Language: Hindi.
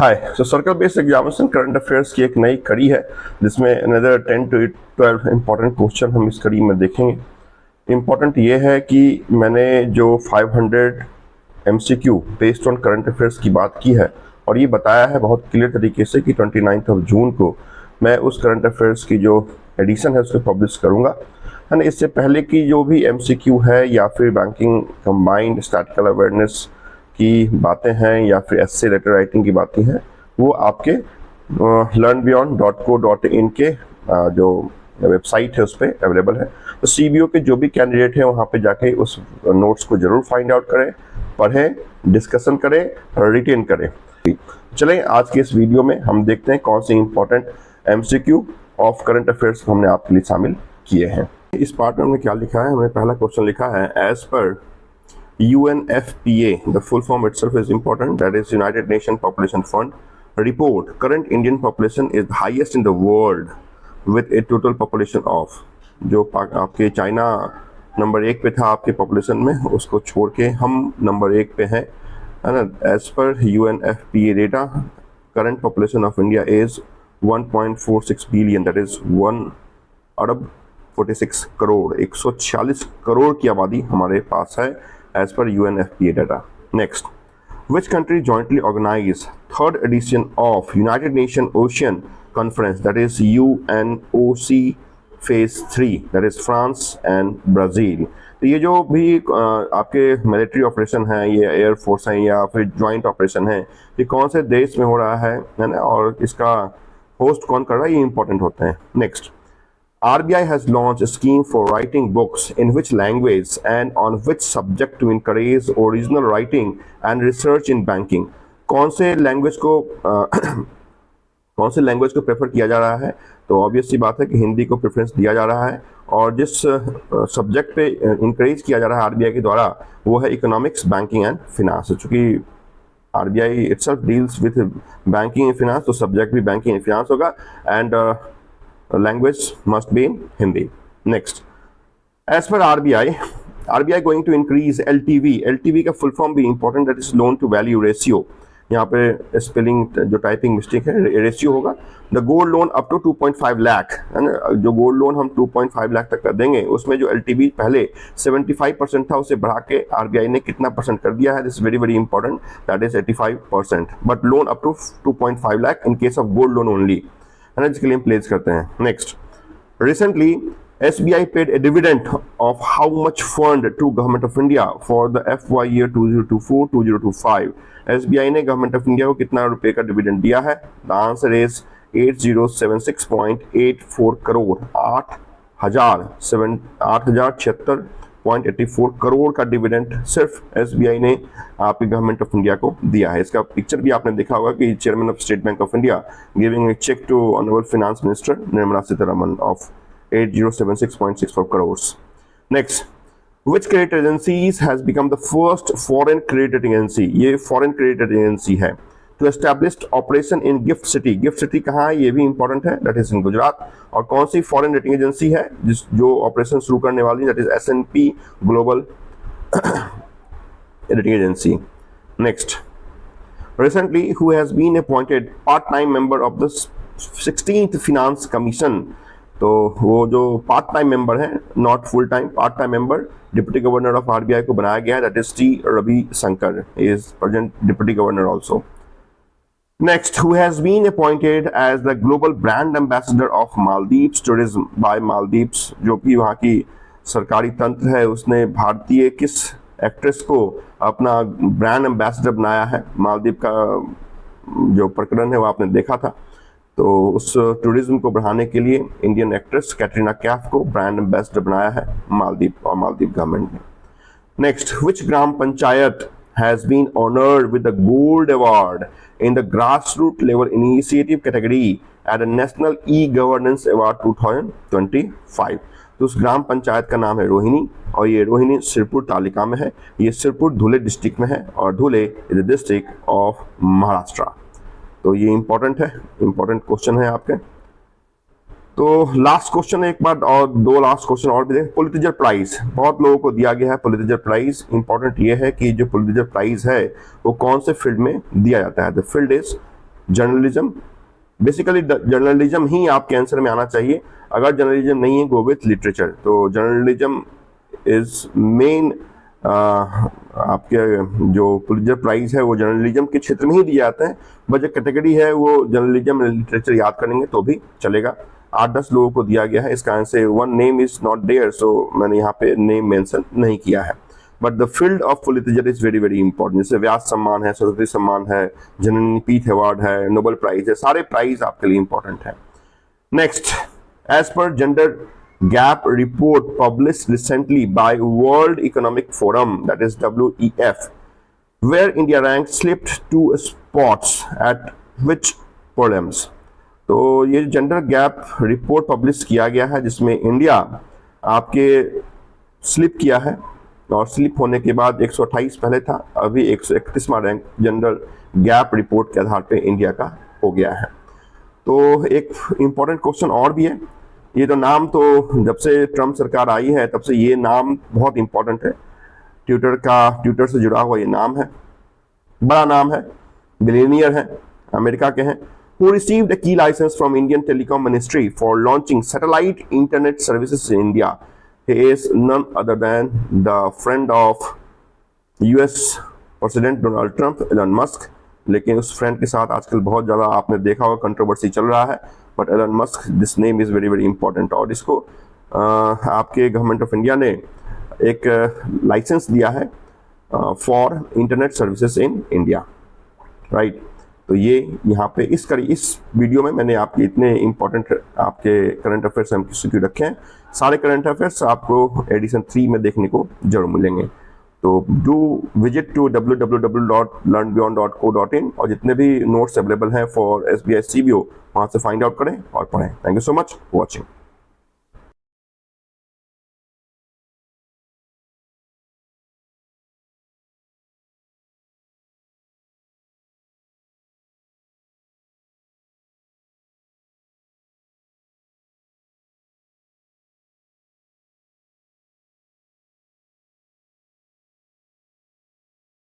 हाय, so circle based examination current affairs की एक नई कड़ी है जिसमें अनदर 10 to 12 इंपॉर्टेंट क्वेश्चन हम इस कड़ी में देखेंगे। इम्पॉर्टेंट ये है कि मैंने जो 500 MCQ based on current affairs की बात की है और ये बताया है बहुत क्लियर तरीके से कि 29 जून को मैं उस करंट अफेयर्स की जो एडिशन है उसको पब्लिश करूँगा। है ना, इससे पहले की जो भी MCQ है या फिर बैंकिंग कंबाइंड स्टैटिकल अवेयरनेस की बातें हैं या फिर एस्से लेटर राइटिंग की बातें हैं वो आपके learnbeyond.co.in के जो वेबसाइट है उस पर अवेलेबल है। तो CBO के जो भी कैंडिडेट हैं वहाँ पे जाके उस नोट्स को जरूर फाइंड आउट करें, पढ़ें, डिस्कशन करें और रिटेन करें। चलें आज के इस वीडियो में हम देखते हैं कौन से important MCQ of current affairs हमने आपके लिए शामिल किए हैं। इस पार्ट में हमने क्या लिखा है, हमने पहला क्वेश्चन लिखा है as per UNFPA, the full form itself is important, that is United Nations Population Fund report, current Indian population is the highest in the world with a total population of, जो आपके चाइना नंबर 1 पे था आपके पॉपुलेशन में, उसको छोड़ के हम नंबर 1 पे हैं, है ना। As per UNFPA data current population of India is 1.46 billion, that is 1 अरब 46 करोड़, 146 करोड़ की आबादी हमारे पास है as per UNFPA data. Next, which country jointly organized third edition of United Nations Ocean Conference, that is UNOC Phase 3, that is France and Brazil. तो ये जो भी आपके मिलिट्री ऑपरेशन है, ये एयर फोर्स है या फिर ज्वाइंट ऑपरेशन है, ये कौन से देश में हो रहा है ना, और इसका होस्ट कौन कर रहा है, ये इंपॉर्टेंट होते हैं। Next, RBI has launched a scheme for writing books in which language and on which subject to encourage original writing and research in banking. कौन से लैंग्वेज को प्रेफर किया जा रहा है? तो ऑब्वियस सी बात है कि हिंदी को प्रेफरेंस दिया जा रहा है, और जिस सब्जेक्ट पे इंकरेज किया जा रहा है RBI के द्वारा वो है इकोनॉमिक्स, बैंकिंग एंड फिनांस। चूँकि RBI itself deals with banking and finance, तो सब्जेक्ट भी बैंकिंग एंड फिनांस होगा, and language must be in Hindi. Next, as per RBI going to increase LTV का full form भी important, that is loan to value ratio। यहाँ पे स्पेलिंग जो टाइपिंग मिस्टेक है, रेशियो होगा। The gold loan up to 2.5 lakh, है ना, जो गोल्ड लोन हम 2.5 लाख तक कर देंगे उसमें जो LTV पहले 75% था उसे बढ़ा के RBI ने कितना परसेंट कर दिया है, this very very important, that is 85%, but loan up to 2.5 lakh in case of gold loan only, है ना, जिसके लिए हम प्लेस करते हैं। Next, recently SBI paid a dividend of how much fund to government of India for the FY year 2024-2025। SBI ने गवर्नमेंट ऑफ इंडिया को कितना रुपए का डिविडेंड दिया है? The answer is 8076.84 crore, 8076.84 crore का डिविडेंड सिर्फ SBI ने आपकी गवर्नमेंट ऑफ इंडिया को दिया है। इसका पिक्चर भी आपने देखा होगा कि chairman of State Bank of India giving a cheque to honourable finance minister Nirmala Sitharaman of 8076.64 crore. Next, which credit agencies has become the first foreign credit agency, ये foreign credit agency है, to establish operation in GIFT City। GIFT City कहाँ है, ये भी इंपॉर्टेंट है, that is in गुजरात। और कौन सी फॉरेन रेटिंग एजेंसी है जो ऑपरेशन शुरू करने वाली, that is S&P global rating agency. Next, recently who has been appointed part-time member of the 16th Finance Commission। तो वो जो पार्ट टाइम मेंबर है, not full time, part time member deputy governor of RBI को बनाया गया है, that is T Ravishankar, is present deputy governor also. Next, who has been appointed as the global brand ambassador of Maldives tourism by Maldives, जो कि वहाँ की सरकारी तंत्र है, उसने भारतीय किस एक्ट्रेस को अपना ब्रांड एम्बेसडर बनाया है? मालदीव का जो प्रकरण है वो आपने देखा था, तो उस टूरिज्म को बढ़ाने के लिए इंडियन एक्ट्रेस कैटरीना कैफ को ब्रांड एम्बेसडर बनाया है मालदीव और मालदीव गवर्नमेंट ने। Next, which gram panchayat has been honoured with the gold award in the grassroot level initiative category at the national e-governance award 2025। तो उस ग्राम पंचायत का नाम है रोहिणी, और ये रोहिणी सिरपुर तालिका में है, ये सिरपुर धुले डिस्ट्रिक्ट में है, और Dhule is the district of Maharashtra. तो ये इंपॉर्टेंट है, इंपॉर्टेंट क्वेश्चन है आपके। तो लास्ट क्वेश्चन एक बार, और दो लास्ट क्वेश्चन और भी देखें। पुलित्जर प्राइज बहुत लोगों को दिया गया है, पुलित्जर प्राइज इंपॉर्टेंट ये है कि जो पुलित्जर प्राइज है वो कौन से फील्ड में दिया जाता है? The field is journalism, basically journalism ही आपके आंसर में आना चाहिए। अगर जर्नलिज्म नहीं है, गो विथ लिटरेचर। तो जर्नलिज्म इज मेन, आपके जो पुलित्जर प्राइज है वो जर्नलिज्म के क्षेत्र में ही दिया जाता है, बट जो कैटेगरी है वो जर्नलिज्म लिटरेचर याद करेंगे तो भी चलेगा। 8-10 लोगों को दिया गया है, इसका answer one name is not there, so मैंने यहाँ पे नेम मेंशन नहीं किया है। But the field of literature is very very important. जैसे व्यास सम्मान है, सरस्वती सम्मान है, जननी पीठ अवार्ड है, नोबेल प्राइज है, सारे प्राइज आपके लिए इंपॉर्टेंट है। Next, as per gender gap report published recently by World Economic Forum, that is WEF, where India ranked slipped 2 spots at which problems? तो ये जेंडर गैप रिपोर्ट पब्लिश किया गया है जिसमें इंडिया आपके स्लिप किया है, और स्लिप होने के बाद 128 पहले था, अभी 131वां रैंक जेंडर गैप रिपोर्ट के आधार पे इंडिया का हो गया है। तो एक इम्पॉर्टेंट क्वेश्चन और भी है, ये तो नाम तो जब से ट्रम्प सरकार आई है तब से ये नाम बहुत इंपॉर्टेंट है। ट्विटर से जुड़ा हुआ ये नाम है, बड़ा नाम है, बिलियनियर है, अमेरिका के हैं। Who received a key license from Indian Telecom Ministry for launching satellite internet services in India? He is none other than the friend of US President Donald Trump, Elon Musk। लेकिन उस फ्रेंड के साथ आजकल बहुत ज़्यादा आपने देखा होगा कंट्रोवर्सी चल रहा है, but Elon Musk, this name is very very important. और इसको आपके गवर्नमेंट ऑफ इंडिया ने एक लाइसेंस दिया है for internet services in India, right. तो ये यहाँ पे इस वीडियो में मैंने आपके इतने इंपॉर्टेंट आपके करंट अफेयर्स MCQ रखे हैं। सारे करंट अफेयर्स आपको एडिशन 3 में देखने को जरूर मिलेंगे। तो डू विजिट टू www.learnbeyond.co.in और जितने भी नोट्स अवेलेबल हैं फॉर SBI CBO वहाँ से फाइंड आउट करें और पढ़ें। Thank you so much for watching.